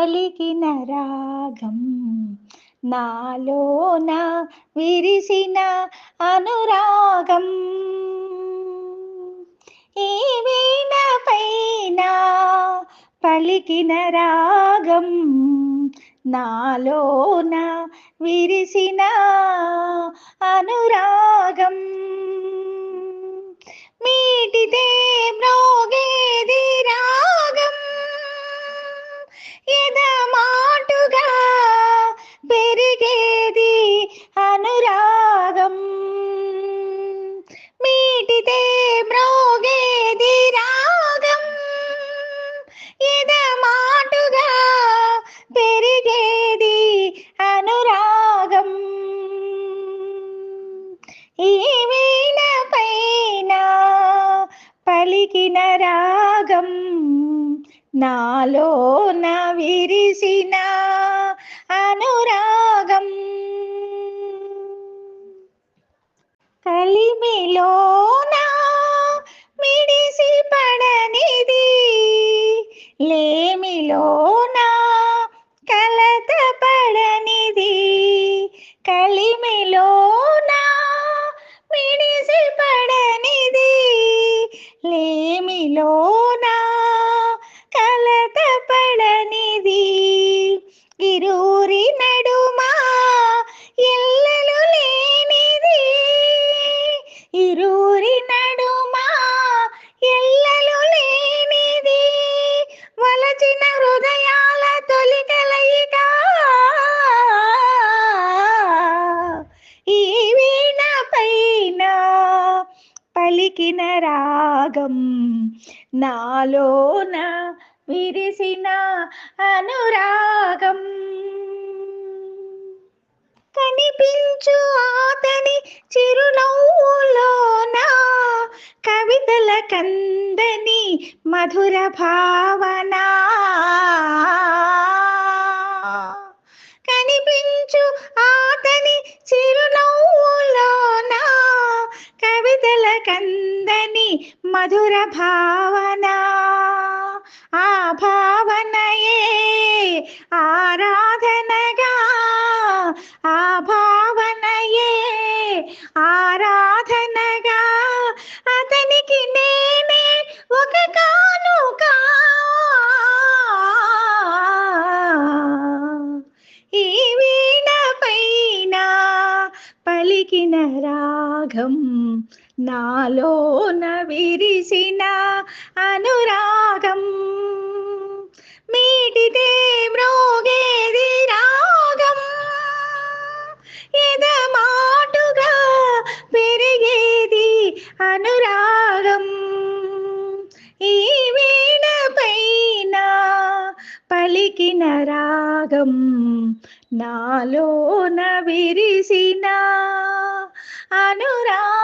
పలికిన రాగం నాలోన విరిసిన అనురాగం ఈ వీణ పైన పలికిన రాగం నాలోన విరిసిన అనురాగం మీటితే మ్రోగేది రాగం ఎదమాటుగా పెరిగేది అనురాగం మీటితే మ్రోగేది రాగం ఎదమాటుగా పెరిగేది అనురాగం ఈ వీణ పైన పలికిన రాగం నాలోన విరిసిన అనురాగం కలిమిలోన మిడిసి పడనిది లేమిలోన కలత పడనిది కలిమిలోన మిడిసి పడనిది లేమిలోన కలత పడనిది ఇరువురి నడుమా ఎల్లలు లేనిది ఇరువురి నడుమా ఎల్లలు లేనిది వలచిన హృదయాల తొలి కలయిక ఈ వీణ పైన పలికిన రాగం నాలోన విరిసిన అనురాగం కనిపించు ఆతని చిరునవ్వులోన కవితల కందని మధుర భావన కనిపించు ఆతని చిరునవ్వులోన కవితల కందని మధుర భావన ఆ భావనయే ఆరాధనగా ఆ భావనయే ఆరాధనగా అతనికి నేనే ఒక కానుక ఈ వీణ పైన పలికిన రాగం నాలోన విరిసిన అనురాగం మీటితే మ్రోగేది రాగం ఎదమాటుగా పెరిగేది అనురాగం ఈ వీణ పైన పలికిన రాగం నాలోన విరిసిన అనురాగం